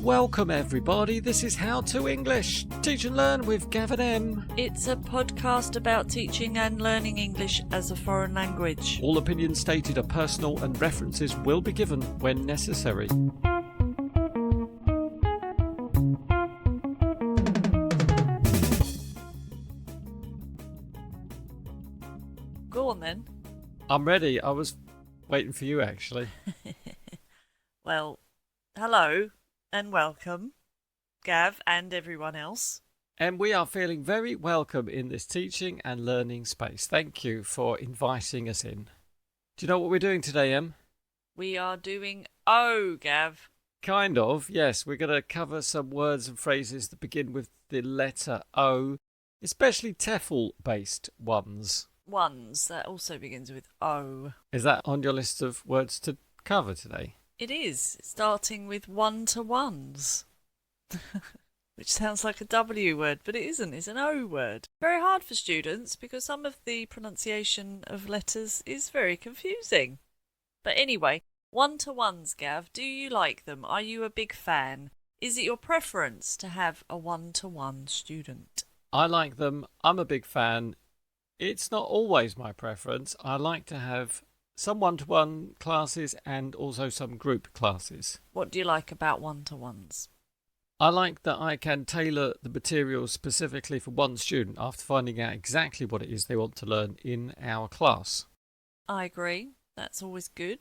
Welcome everybody, this is How to English, Teach and Learn with Gav and Em. It's a podcast about teaching and learning English as a foreign language. All opinions stated are personal and references will be given when necessary. Go on then. I'm ready, I was waiting for you actually. Well, hello and welcome, Gav and everyone else. And we are feeling very welcome in this teaching and learning space. Thank you for inviting us in. Do you know what we're doing today, Em? We are doing O, Gav. Kind of, yes. We're going to cover some words and phrases that begin with the letter O, especially TEFL-based ones. Ones, that also begins with O. Is that on your list of words to cover today? It is, starting with one-to-ones. Which sounds like a W word, but it isn't. It's an O word. Very hard for students because some of the pronunciation of letters is very confusing. But anyway, one-to-ones, Gav, do you like them? Are you a big fan? Is it your preference to have a one-to-one student? I like them. I'm a big fan. It's not always my preference. I like to have some one-to-one classes and also some group classes. What do you like about one-to-ones? I like that I can tailor the material specifically for one student after finding out exactly what it is they want to learn in our class. I agree. That's always good.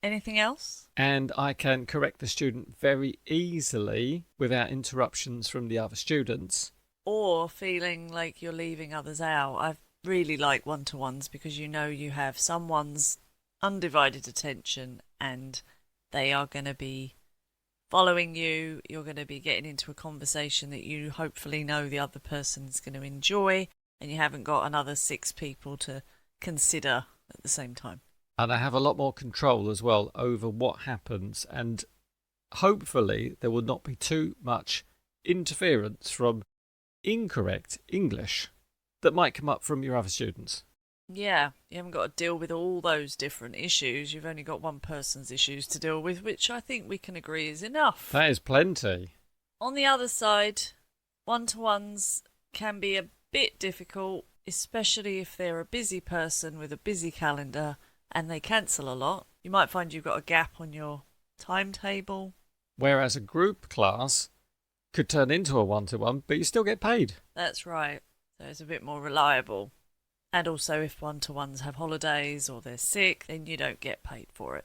Anything else? And I can correct the student very easily without interruptions from the other students. Or feeling like you're leaving others out. I really like one-to-ones because you know you have someone's undivided attention and they are going to be following you. You're going to be getting into a conversation that you hopefully know the other person's going to enjoy, and you haven't got another 6 people to consider at the same time. And I have a lot more control as well over what happens, and hopefully there will not be too much interference from incorrect English that might come up from your other students. Yeah, you haven't got to deal with all those different issues. You've only got one person's issues to deal with, which I think we can agree is enough. That is plenty. On the other side, one-to-ones can be a bit difficult, especially if they're a busy person with a busy calendar and they cancel a lot. You might find you've got a gap on your timetable. Whereas a group class could turn into a one-to-one, but you still get paid. That's right. So it's a bit more reliable. And also if one-to-ones have holidays or they're sick, then you don't get paid for it.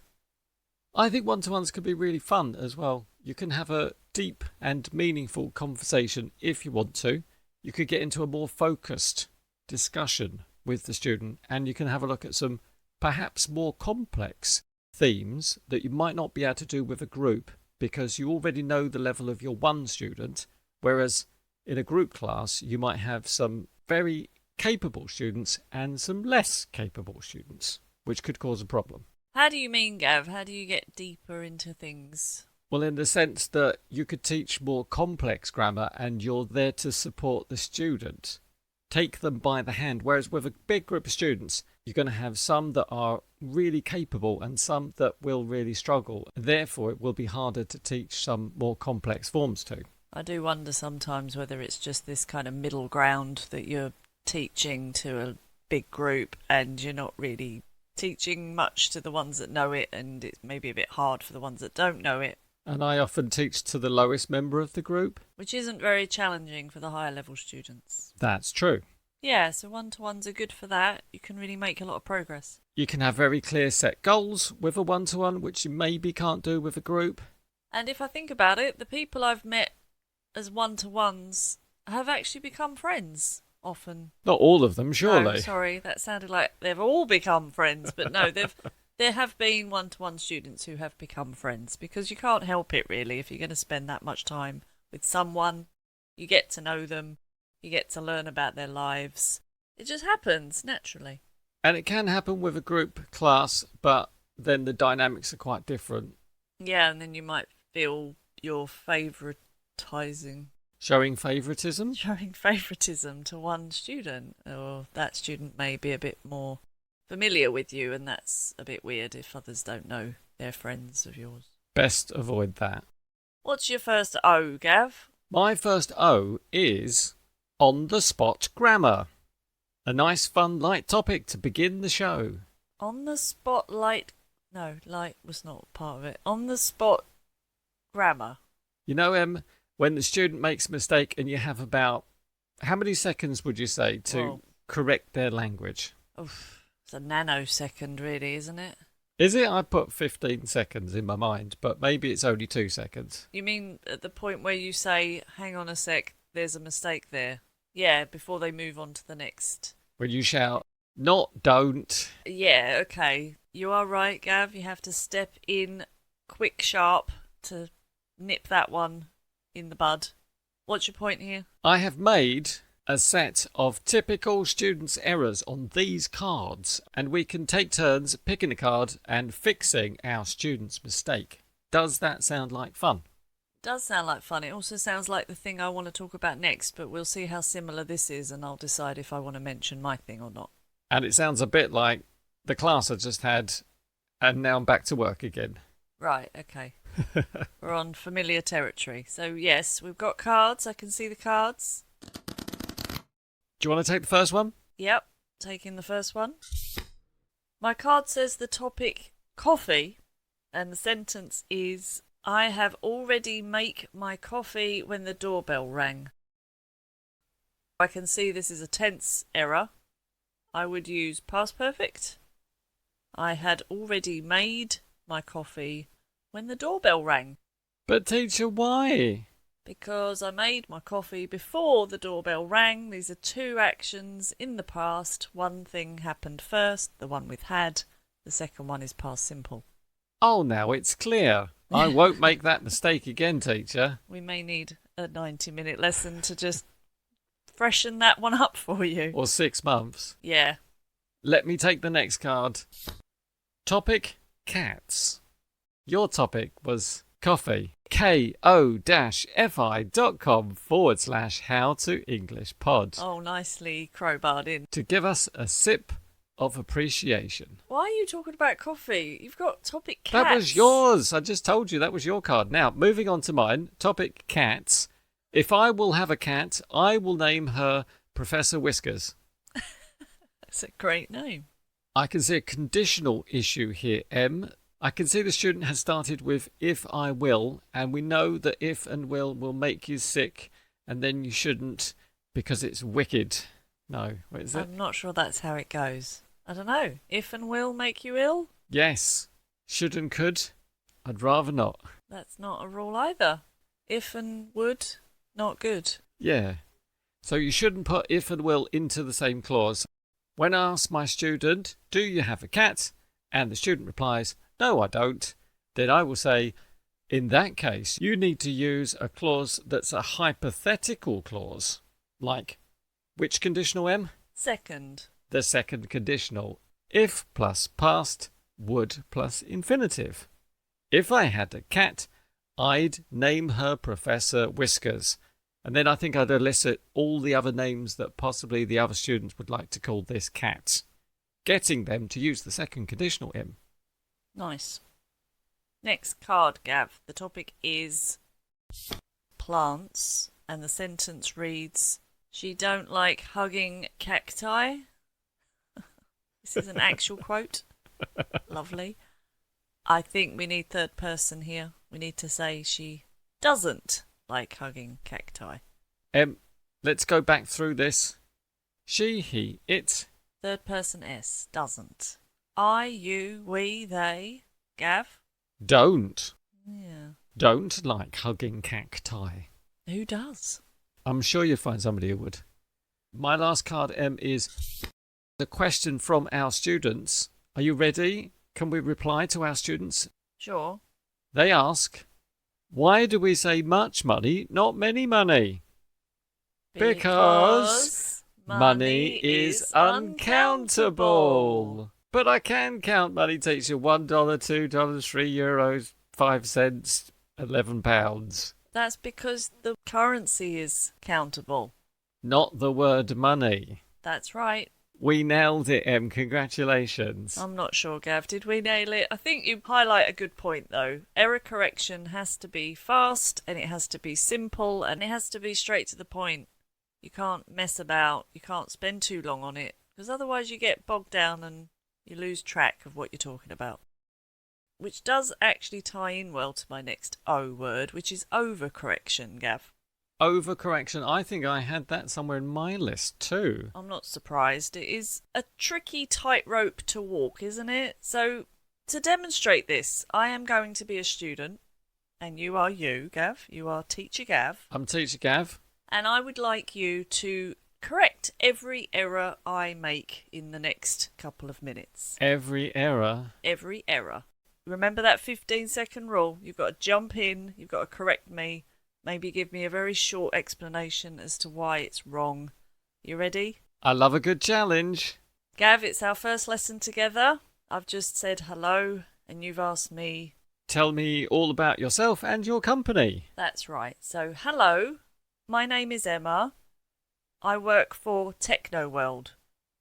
I think one-to-ones can be really fun as well. You can have a deep and meaningful conversation if you want to. You could get into a more focused discussion with the student, and you can have a look at some perhaps more complex themes that you might not be able to do with a group because you already know the level of your one student, whereas in a group class you might have some very capable students and some less capable students, which could cause a problem. How do you mean, Gav? How do you get deeper into things? Well, in the sense that you could teach more complex grammar and you're there to support the student. Take them by the hand. Whereas with a big group of students, you're going to have some that are really capable and some that will really struggle. Therefore, it will be harder to teach some more complex forms to. I do wonder sometimes whether it's just this kind of middle ground that you're teaching to a big group and you're not really teaching much to the ones that know it, and it's maybe a bit hard for the ones that don't know it. And I often teach to the lowest member of the group. Which isn't very challenging for the higher level students. That's true. Yeah, so one-to-ones are good for that. You can really make a lot of progress. You can have very clear set goals with a one-to-one, which you maybe can't do with a group. And if I think about it, the people I've met as one-to-ones have actually become friends often. Not all of them, surely. No, sorry, that sounded like they've all become friends, but no, there have been one-to-one students who have become friends because you can't help it really. If you're going to spend that much time with someone, you get to know them, you get to learn about their lives. It just happens naturally. And it can happen with a group class, but then the dynamics are quite different. Yeah, and then you might feel you're favouritising. Showing favouritism? Showing favouritism to one student, or that student may be a bit more familiar with you, and that's a bit weird if others don't know they're friends of yours. Best avoid that. What's your first O, Gav? My first O is on-the-spot grammar. A nice, fun, light topic to begin the show. On the spot light... No, light was not part of it. On the spot grammar. You know, when the student makes a mistake and you have about... How many seconds would you say to correct their language? Oof, it's a nanosecond, really, isn't it? Is it? I put 15 seconds in my mind, but maybe it's only 2 seconds. You mean at the point where you say, hang on a sec, there's a mistake there? Yeah, before they move on to the next. When you shout, not, don't. Yeah, okay. You are right, Gav. You have to step in quick, sharp to nip that one in the bud. What's your point here? I have made a set of typical students' errors on these cards, and we can take turns picking a card and fixing our student's mistake. Does that sound like fun? It does sound like fun. It also sounds like the thing I want to talk about next, but we'll see how similar this is and I'll decide if I want to mention my thing or not. And it sounds a bit like the class I just had, and now I'm back to work again. Right, okay. We're on familiar territory. So yes, we've got cards. I can see the cards. Do you want to take the first one? Yep, taking the first one. My card says the topic coffee, and the sentence is, I have already make my coffee when the doorbell rang. I can see this is a tense error. I would use past perfect. I had already made my coffee when the doorbell rang. But teacher, why? Because I made my coffee before the doorbell rang. These are two actions in the past. One thing happened first, the one with had. The second one is past simple. Oh, now it's clear. I won't make that mistake again, teacher. We may need a 90-minute lesson to just freshen that one up for you. Or 6 months. Yeah. Let me take the next card. Topic, cats. Your topic was coffee. ko-fi.com/how-to-English-pod. Oh, nicely crowbarred in. To give us a sip of appreciation. Why are you talking about coffee? You've got topic cats. That was yours. I just told you that was your card. Now, moving on to mine. Topic cats. If I will have a cat, I will name her Professor Whiskers. That's a great name. I can see a conditional issue here, Em. I can see the student has started with if I will, and we know that if and will make you sick, and then you shouldn't because it's wicked. No, what is it? I'm not sure that's how it goes. I don't know. If and will make you ill? Yes. Should and could? I'd rather not. That's not a rule either. If and would, not good. Yeah. So you shouldn't put if and will into the same clause. When I ask my student, do you have a cat? And the student replies, no, I don't. Then I will say, in that case, you need to use a clause that's a hypothetical clause. Like, which conditional, Em? Second. The second conditional. If plus past, would plus infinitive. If I had a cat, I'd name her Professor Whiskers. And then I think I'd elicit all the other names that possibly the other students would like to call this cat, getting them to use the second conditional, Em. Nice. Next card, Gav. The topic is plants, and the sentence reads, she don't like hugging cacti. This is an actual quote. Lovely. I think we need third person here. We need to say she doesn't like hugging cacti. Let's go back through this. She, he, it. Third person S. Doesn't. I, you, we, they. Gav? Don't. Yeah. Don't like hugging cacti. Who does? I'm sure you'll find somebody who would. My last card, Em, is the question from our students. Are you ready? Can we reply to our students? Sure. They ask, why do we say much money, not many money? Because money is uncountable. But I can count money, teacher. $1, $2, €3, 5 cents, £11. That's because the currency is countable. Not the word money. That's right. We nailed it, Em. Congratulations. I'm not sure, Gav. Did we nail it? I think you highlight a good point, though. Error correction has to be fast, and it has to be simple, and it has to be straight to the point. You can't mess about. You can't spend too long on it, because otherwise you get bogged down and you lose track of what you're talking about. Which does actually tie in well to my next O word, which is overcorrection, Gav. Overcorrection. I think I had that somewhere in my list too. I'm not surprised. It is a tricky tightrope to walk, isn't it? So, to demonstrate this, I am going to be a student, and you are you, Gav. You are Teacher Gav. I'm Teacher Gav. And I would like you to correct every error I make in the next couple of minutes. Every error? Every error. Remember that 15-second rule? You've got to jump in, you've got to correct me. Maybe give me a very short explanation as to why it's wrong. You ready? I love a good challenge. Gav, it's our first lesson together. I've just said hello and you've asked me... Tell me all about yourself and your company. That's right. So, hello. My name is Emma. I work for Technoworld.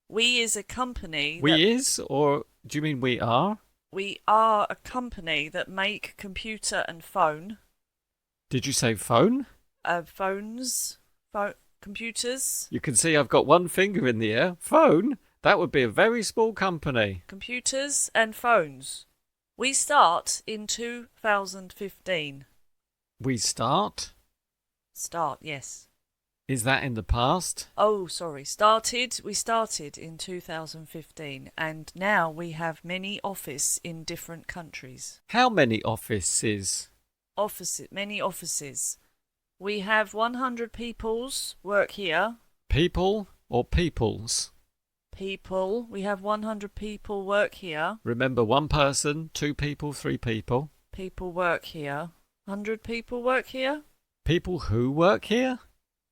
We is a company... We is? Or do you mean we are? We are a company that make computer and phone... Did you say phone? Computers. You can see I've got one finger in the air. Phone? That would be a very small company. Computers and phones. We start in 2015. We start? Start, yes. Is that in the past? Oh, sorry. We started in 2015 and now we have many offices in different countries. How many offices? Many offices. We have 100 peoples work here. People or peoples? People. We have 100 people work here. Remember, one person, 2 people, 3 people. People work here. 100 people work here. People who work here?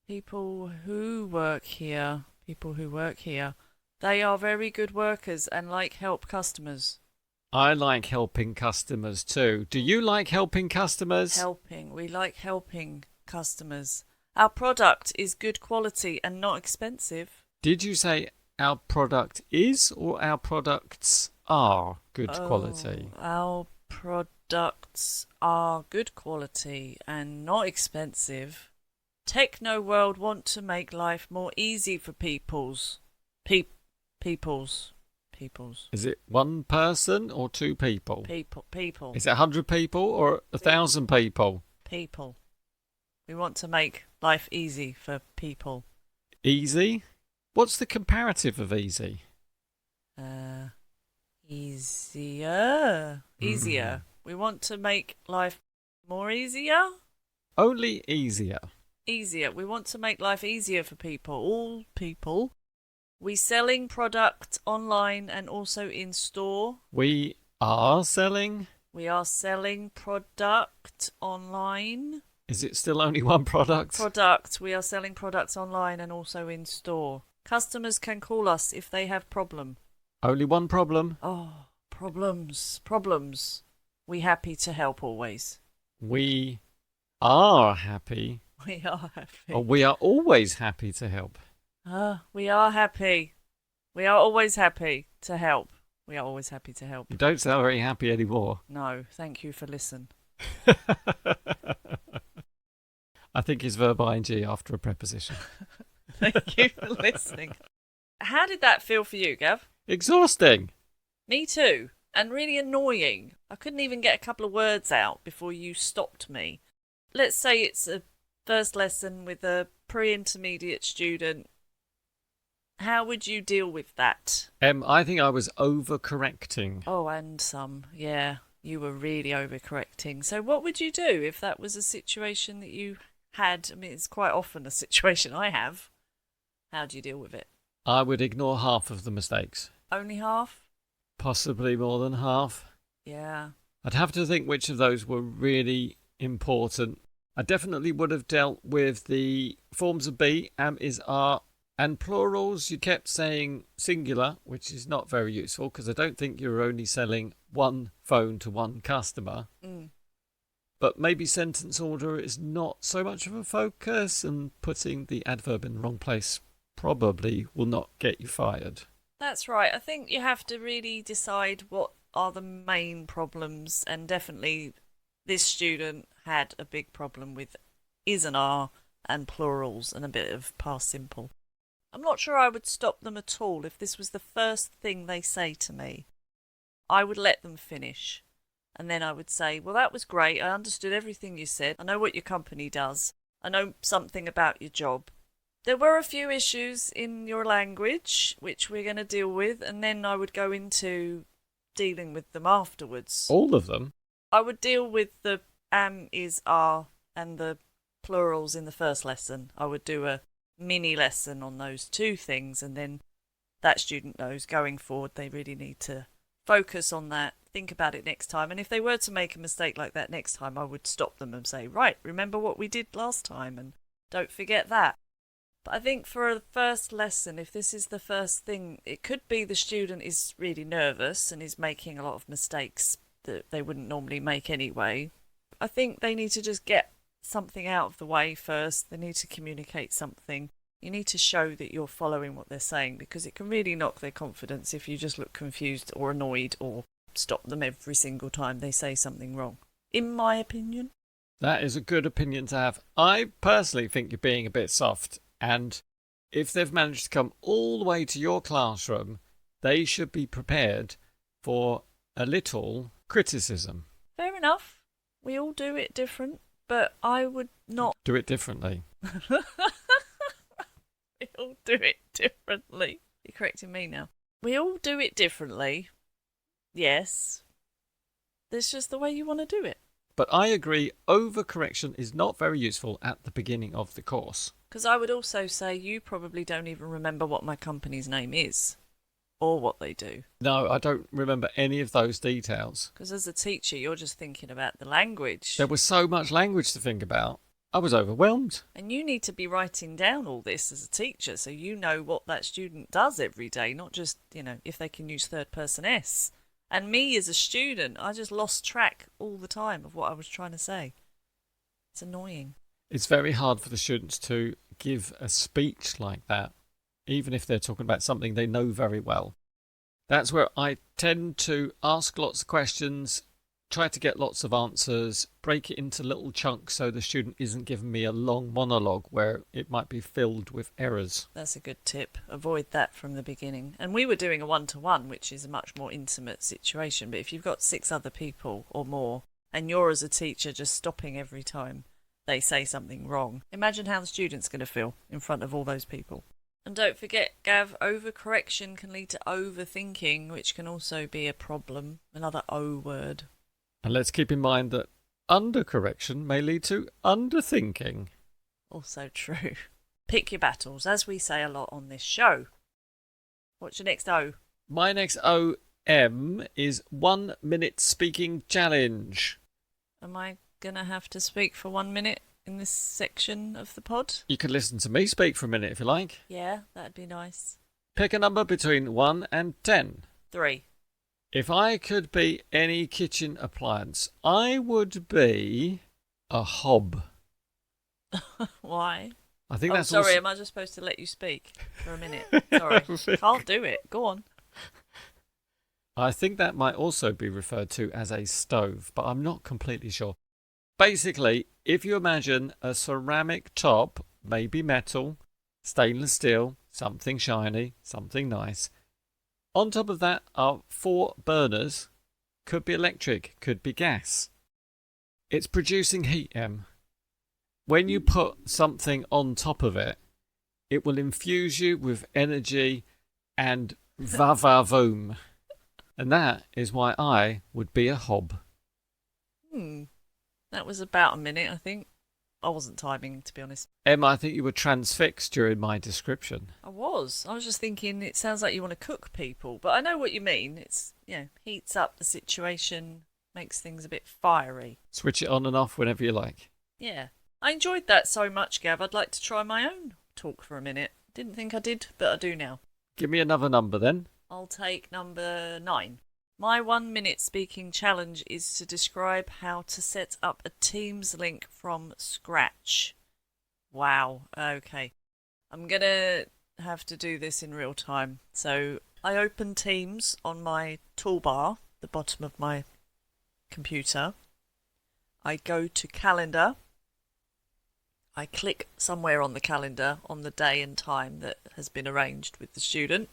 People who work here. People who work here. They are very good workers and like help customers. I like helping customers too. Do you like helping customers? We like helping customers. Our product is good quality and not expensive. Did you say our product is or our products are good quality? Our products are good quality and not expensive. Technoworld want to make life more easy for peoples. Peoples. Is it one person or 2 people? People. Is it 100 people or 1,000 people? People. We want to make life easy for people. Easy? What's the comparative of easy? Easier. We want to make life more easier? Only easier. Easier. We want to make life easier for people. All people. We selling product online and also in store. We are selling? We are selling product online. Is it still only one product? We are selling products online and also in store. Customers can call us if they have problem. Only one problem? Oh, problems. We happy to help always. We are happy. We are happy. Or we are always happy to help. We are happy. We are always happy to help. We are always happy to help. You don't sound very happy anymore. No, thank you for listening. I think it's verb ing after a preposition. Thank you for listening. How did that feel for you, Gav? Exhausting. Me too. And really annoying. I couldn't even get a couple of words out before you stopped me. Let's say it's a first lesson with a pre-intermediate student. How would you deal with that? I think I was overcorrecting. Oh, and some. Yeah, you were really overcorrecting. So what would you do if that was a situation that you had? I mean, it's quite often a situation I have. How do you deal with it? I would ignore half of the mistakes. Only half? Possibly more than half. Yeah. I'd have to think which of those were really important. I definitely would have dealt with the forms of be, am, is, are, and plurals. You kept saying singular, which is not very useful because I don't think you're only selling one phone to one customer. But maybe sentence order is not so much of a focus, and putting the adverb in the wrong place probably will not get you fired. That's right. I think you have to really decide what are the main problems, and definitely this student had a big problem with is and are and plurals and a bit of past simple. I'm not sure I would stop them at all if this was the first thing they say to me. I would let them finish. And then I would say, well, that was great. I understood everything you said. I know what your company does. I know something about your job. There were a few issues in your language, which we're going to deal with. And then I would go into dealing with them afterwards. All of them? I would deal with the am, is, are, and the plurals in the first lesson. I would do a mini lesson on those two things, and then that student knows going forward they really need to focus on that, think about it next time. And if they were to make a mistake like that next time, I would stop them and say, right, remember what we did last time and don't forget that. But I think for a first lesson, if this is the first thing, it could be the student is really nervous and is making a lot of mistakes that they wouldn't normally make anyway. I think they need to just get something out of the way first. They need to communicate something. You need to show that you're following what they're saying, because it can really knock their confidence if you just look confused or annoyed or stop them every single time they say something wrong, in my opinion. That is a good opinion to have. I personally think you're being a bit soft, and if they've managed to come all the way to your classroom, they should be prepared for a little criticism. Fair enough. We all do it different, but I would not do it differently. We all do it differently. You're correcting me now. We all do it differently. Yes. That's just the way you want to do it. But I agree, overcorrection is not very useful at the beginning of the course. Because I would also say you probably don't even remember what my company's name is or what they do. No, I don't remember any of those details. Because as a teacher, you're just thinking about the language. There was so much language to think about. I was overwhelmed. And you need to be writing down all this as a teacher so you know what that student does every day, not just, if they can use third person S. And me as a student, I just lost track all the time of what I was trying to say. It's annoying. It's very hard for the students to give a speech like that, even if they're talking about something they know very well. That's where I tend to ask lots of questions, try to get lots of answers, break it into little chunks so the student isn't giving me a long monologue where it might be filled with errors. That's a good tip. Avoid that from the beginning. And we were doing a one-to-one, which is a much more intimate situation. But if you've got 6 other people or more, and you're as a teacher just stopping every time they say something wrong, imagine how the student's going to feel in front of all those people. And don't forget, Gav, overcorrection can lead to overthinking, which can also be a problem. Another O word. And let's keep in mind that undercorrection may lead to underthinking. Also true. Pick your battles, as we say a lot on this show. What's your next O? My next OM is 1 minute speaking challenge. Am I going to have to speak for 1 minute in this section of the pod? You could listen to me speak for a minute if you like. Yeah, that'd be nice. Pick a number between 1 and 10. 3. If I could be any kitchen appliance, I would be a hob. Why? I think that's sorry, also... am I just supposed to let you speak for a minute? Sorry, can't do it. Go on. I think that might also be referred to as a stove, but I'm not completely sure. Basically, if you imagine a ceramic top, maybe metal, stainless steel, something shiny, something nice. On top of that are 4 burners. Could be electric, could be gas. It's producing heat, Em. When you put something on top of it, it will infuse you with energy and va-va-voom. And that is why I would be a hob. That was about a minute, I think. I wasn't timing, to be honest. Em, I think you were transfixed during my description. I was just thinking it sounds like you want to cook people, but I know what you mean. It's, heats up the situation, makes things a bit fiery. Switch it on and off whenever you like. Yeah. I enjoyed that so much, Gav. I'd like to try my own talk for a minute. Didn't think I did, but I do now. Give me another number then. I'll take number 9. My 1 minute speaking challenge is to describe how to set up a Teams link from scratch. Wow, okay. I'm going to have to do this in real time. So I open Teams on my toolbar, the bottom of my computer. I go to calendar. I click somewhere on the calendar on the day and time that has been arranged with the student.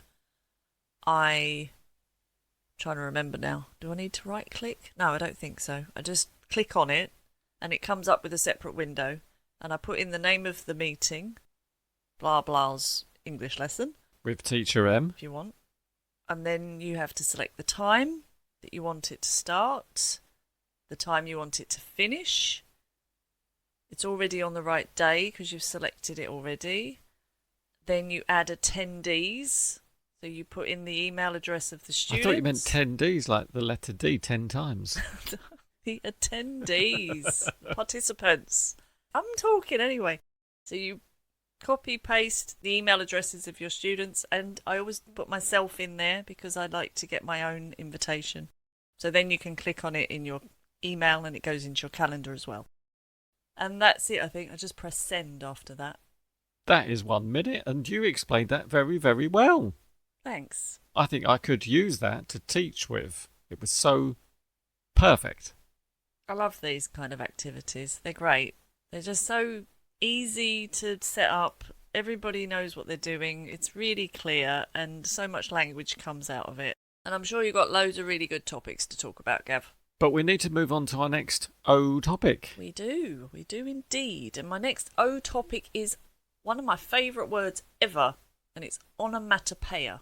I'm trying to remember now. Do I need to right click? No, I don't think so. I just click on it and it comes up with a separate window and I put in the name of the meeting, blah blah's English lesson. With Teacher M. If you want. And then you have to select the time that you want it to start, the time you want it to finish. It's already on the right day because you've selected it already. Then you add attendees. So you put in the email address of the student. I thought you meant 10 Ds, like the letter D 10 times. The attendees, participants. I'm talking anyway. So you copy paste the email addresses of your students, and I always put myself in there because I like to get my own invitation. So then you can click on it in your email and it goes into your calendar as well. And that's it, I think. I just press send after that. That is 1 minute, and you explained that very, very well. Thanks. I think I could use that to teach with. It was so perfect. I love these kind of activities. They're great. They're just so easy to set up. Everybody knows what they're doing. It's really clear and so much language comes out of it. And I'm sure you've got loads of really good topics to talk about, Gav. But we need to move on to our next O topic. We do indeed. And my next O topic is one of my favourite words ever, and it's onomatopoeia.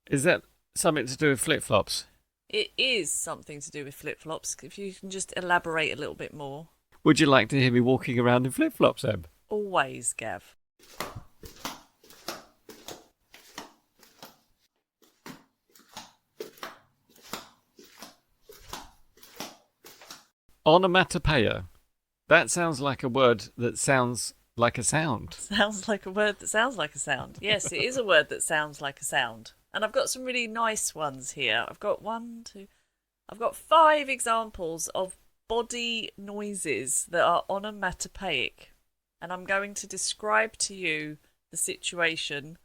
Is that something to do with flip-flops? It is something to do with flip-flops. If you can just elaborate a little bit more. Would you like to hear me walking around in flip-flops, Em? Always, Gav. Onomatopoeia. That sounds like a word that sounds like a sound. Sounds like a word that sounds like a sound. Yes, it is a word that sounds like a sound. And I've got some really nice ones here. I've got 5 examples of body noises that are onomatopoeic. And I'm going to describe to you the situation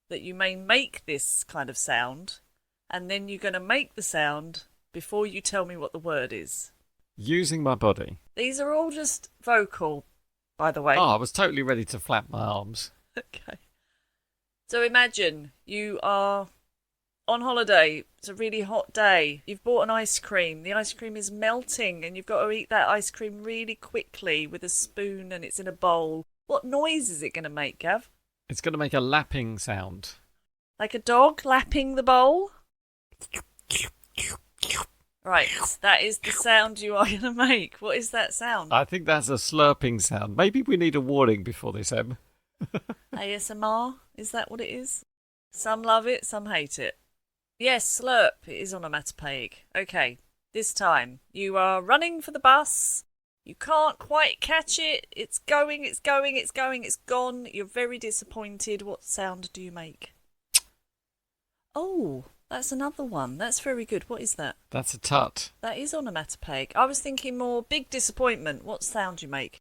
that you may make this kind of sound. And then you're going to make the sound before you tell me what the word is. Using my body. These are all just vocal, by the way. Oh, I was totally ready to flap my arms. Okay. So imagine you are on holiday. It's a really hot day. You've bought an ice cream. The ice cream is melting and you've got to eat that ice cream really quickly with a spoon and it's in a bowl. What noise is it going to make, Gav? It's going to make a lapping sound. Like a dog lapping the bowl? Right, that is the sound you are going to make. What is that sound? I think that's a slurping sound. Maybe we need a warning before this, Em. ASMR? Is that what it is? Some love it, some hate it. Yes, slurp. It is onomatopoeic. Okay, this time you are running for the bus. You can't quite catch it. It's going, it's gone. You're very disappointed. What sound do you make? Oh, that's another one. That's very good. What is that? That's a tut. That is onomatopoeic. I was thinking more big disappointment. What sound do you make?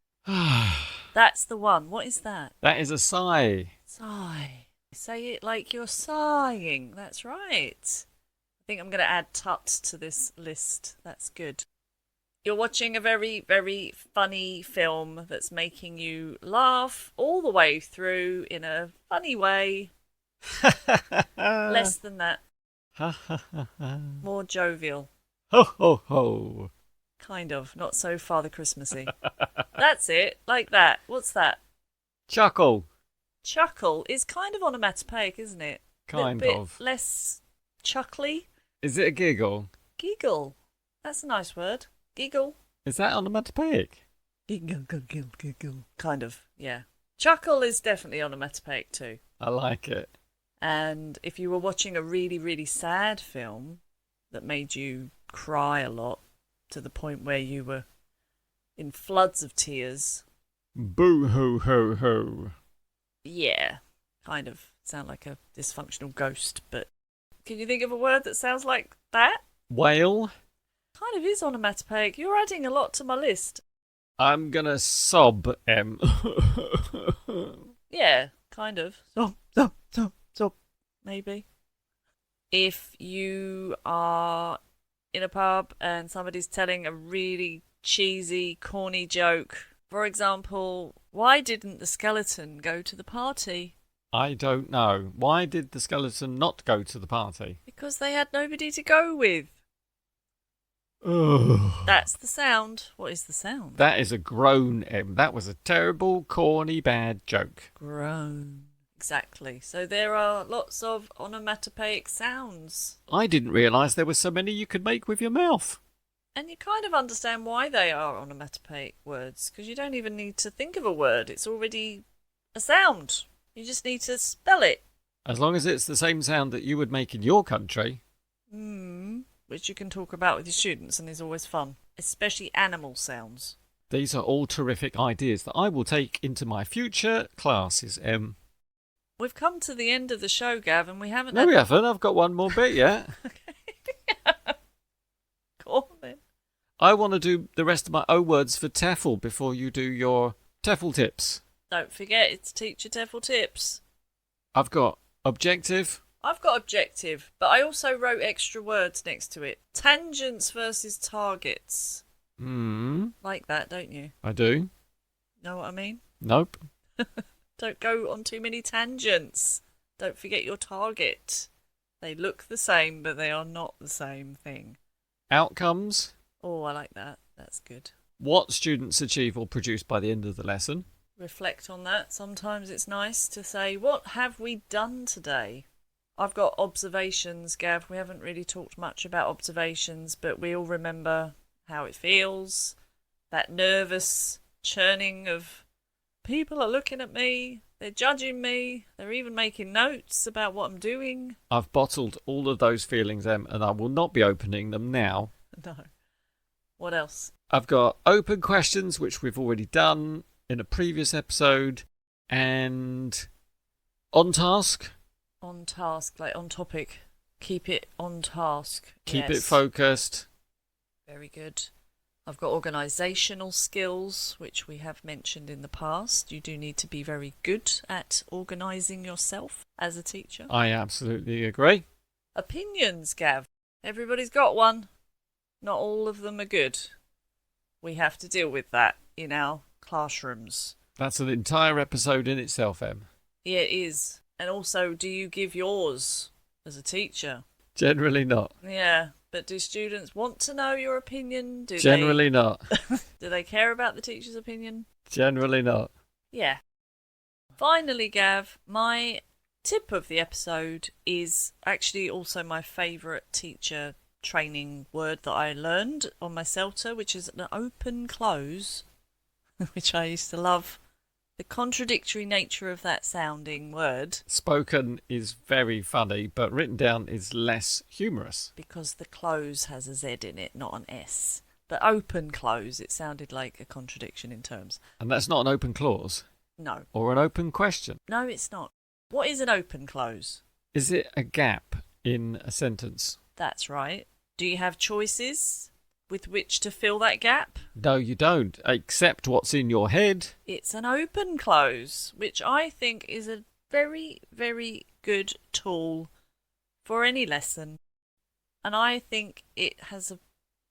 That's the one. What is that? That is a sigh. Sigh. Say it like you're sighing. That's right. I think I'm going to add tut to this list. That's good. You're watching a very, very funny film that's making you laugh all the way through in a funny way. Less than that. More jovial. Ho, ho, ho. Kind of. Not so Father Christmassy. That's it. Like that. What's that? Chuckle. Chuckle is kind of onomatopoeic, isn't it? Kind bit of. Less chuckly. Is it a giggle? Giggle. That's a nice word. Giggle. Is that onomatopoeic? Giggle. Kind of, yeah. Chuckle is definitely onomatopoeic too. I like it. And if you were watching a really, really sad film that made you cry a lot to the point where you were in floods of tears. Boo hoo hoo hoo. Yeah, kind of sound like a dysfunctional ghost, but can you think of a word that sounds like that? Whale. Kind of is onomatopoeic. You're adding a lot to my list. I'm gonna sob, Em. Yeah, kind of. Sob. Maybe. if you are in a pub and somebody's telling a really cheesy, corny joke. For example, why didn't the skeleton go to the party? I don't know. Why did the skeleton not go to the party? Because they had nobody to go with. Ugh. That's the sound. What is the sound? That is a groan, Em. That was a terrible, corny, bad joke. Groan. Exactly. So there are lots of onomatopoeic sounds. I didn't realise there were so many you could make with your mouth. And you kind of understand why they are onomatopoeic words, because you don't even need to think of a word. It's already a sound. You just need to spell it. As long as it's the same sound that you would make in your country. Which you can talk about with your students and is always fun. Especially animal sounds. These are all terrific ideas that I will take into my future classes, Em. We've come to the end of the show, Gav, and we haven't... No, we haven't. I've got one more bit yet. Okay. Go on, then. I want to do the rest of my O words for TEFL before you do your TEFL tips. Don't forget, it's Teacher TEFL Tips. I've got objective. I've got objective, but I also wrote extra words next to it. Tangents versus targets. Like that, don't you? I do. Know what I mean? Nope. Don't go on too many tangents. Don't forget your target. They look the same, but they are not the same thing. Outcomes. Oh, I like that. That's good. What students achieve or produce by the end of the lesson. Reflect on that. Sometimes it's nice to say, what have we done today? I've got observations, Gav. We haven't really talked much about observations, but we all remember how it feels. That nervous churning of people are looking at me, they're judging me, they're even making notes about what I'm doing. I've bottled all of those feelings, Em, and I will not be opening them now. No. What else? I've got open questions, which we've already done in a previous episode, and on task. On task, like on topic. Keep it on task. Keep Yes. it focused. Very good. I've got organisational skills, which we have mentioned in the past. You do need to be very good at organising yourself as a teacher. I absolutely agree. Opinions, Gav. Everybody's got one. Not all of them are good. We have to deal with that in our classrooms. That's an entire episode in itself, Em. Yeah, it is. And also, do you give yours as a teacher? Generally not. Yeah, but do students want to know your opinion? Generally not. Do they care about the teacher's opinion? Generally not. Yeah. Finally, Gav, my tip of the episode is actually also my favourite teacher training word that I learned on my CELTA, which is an Open-Cloze, which I used to love. The contradictory nature of that sounding word. Spoken is very funny, but written down is less humorous. Because the close has a Z in it, not an S. But Open-Cloze, it sounded like a contradiction in terms. And that's not an open clause? No. Or an open question? No, it's not. What is an Open-Cloze? Is it a gap in a sentence? That's right. Do you have choices with which to fill that gap? No, you don't. Accept what's in your head. It's an Open-Cloze, which I think is a very, very good tool for any lesson. And I think it has a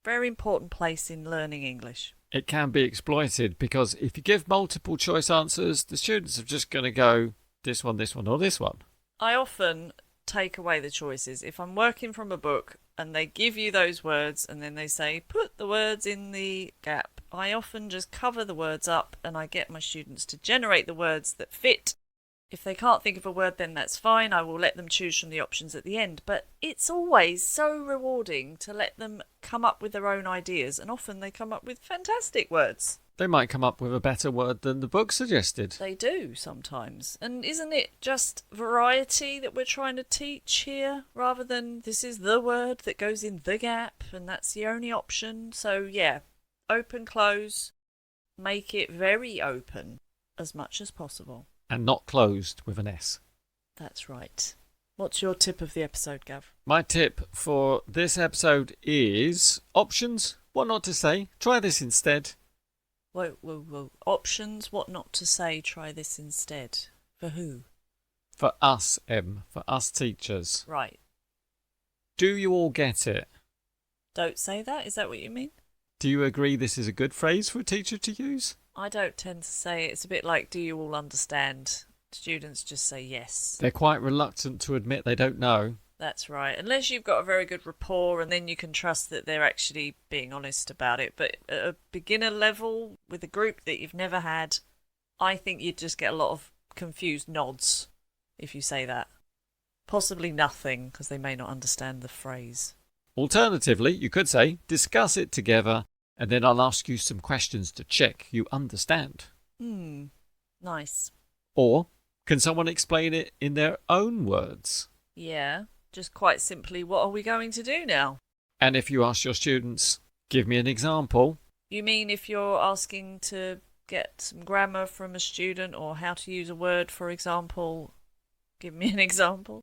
very important place in learning English. It can be exploited because if you give multiple choice answers, the students are just going to go this one, or this one. I often take away the choices. If I'm working from a book and they give you those words and then they say, put the words in the gap, I often just cover the words up and I get my students to generate the words that fit. If they can't think of a word, then that's fine. I will let them choose from the options at the end. But it's always so rewarding to let them come up with their own ideas, and often they come up with fantastic words. They might come up with a better word than the book suggested. They do sometimes. And isn't it just variety that we're trying to teach here, rather than this is the word that goes in the gap and that's the only option? So yeah, Open-Cloze, make it very open as much as possible. And not closed with an S. That's right. What's your tip of the episode, Gav? My tip for this episode is options, what not to say. Try this instead. Whoa. Options, what not to say, try this instead. For who? For us, Em. For us teachers. Right. Do you all get it? Don't say that. Is that what you mean? Do you agree this is a good phrase for a teacher to use? I don't tend to say it. It's a bit like, do you all understand? Students just say yes. They're quite reluctant to admit they don't know. That's right. Unless you've got a very good rapport, and then you can trust that they're actually being honest about it. But at a beginner level, with a group that you've never had, I think you'd just get a lot of confused nods if you say that. Possibly nothing, because they may not understand the phrase. Alternatively, you could say, discuss it together, and then I'll ask you some questions to check you understand. Nice. Or, can someone explain it in their own words? Yeah, just quite simply, what are we going to do now? And if you ask your students, give me an example. You mean if you're asking to get some grammar from a student, or how to use a word, for example, give me an example?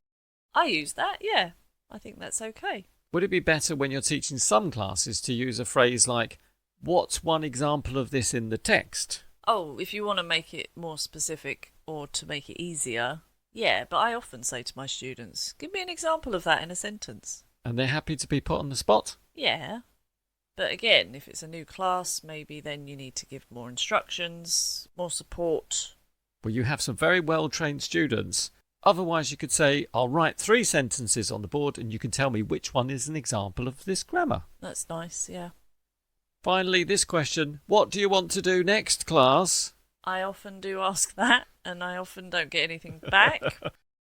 I use that, yeah. I think that's okay. Would it be better when you're teaching some classes to use a phrase like, what's one example of this in the text? Oh, if you want to make it more specific or to make it easier, yeah, but I often say to my students, give me an example of that in a sentence. And they're happy to be put on the spot? Yeah. But again, if it's a new class, maybe then you need to give more instructions, more support. Well, you have some very well-trained students. Otherwise, you could say, I'll write 3 sentences on the board and you can tell me which one is an example of this grammar. That's nice, yeah. Finally, this question, what do you want to do next, class? I often do ask that, and I often don't get anything back.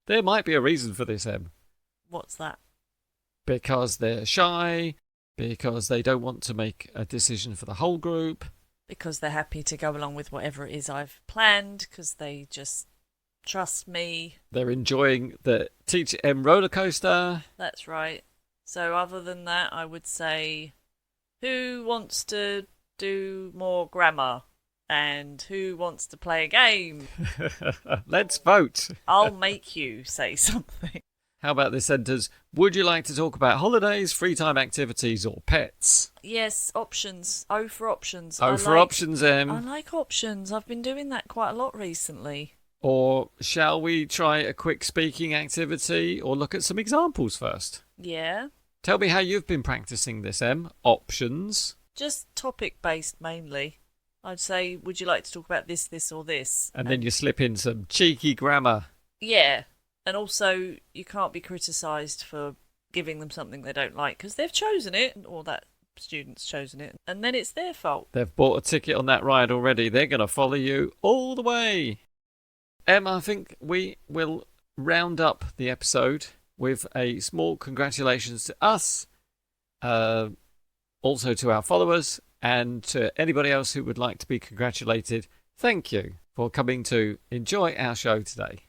There might be a reason for this, Em. What's that? Because they're shy, because they don't want to make a decision for the whole group. Because they're happy to go along with whatever it is I've planned, because they just trust me. They're enjoying the Teacher M roller coaster. That's right. So other than that, I would say, who wants to do more grammar? And who wants to play a game? Let's vote. I'll make you say something. How about this sentence? Would you like to talk about holidays, free time activities, or pets? Yes, options. O for options. Options, Em. I like options. I've been doing that quite a lot recently. Or shall we try a quick speaking activity or look at some examples first? Yeah. Tell me how you've been practicing this, Em. Options. Just topic-based mainly. I'd say, would you like to talk about this, this or this? And then you slip in some cheeky grammar. Yeah. And also, you can't be criticised for giving them something they don't like because they've chosen it, or that student's chosen it, and then it's their fault. They've bought a ticket on that ride already. They're going to follow you all the way. Em, I think we will round up the episode with a small congratulations to us, also to our followers, and to anybody else who would like to be congratulated. Thank you for coming to enjoy our show today.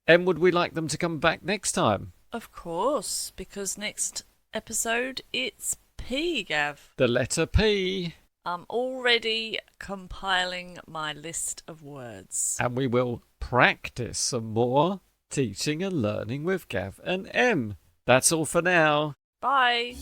Em, would we like them to come back next time? Of course, because next episode it's P, Gav. The letter P. I'm already compiling my list of words. And we will practice some more teaching and learning with Gav and Em. That's all for now. Bye.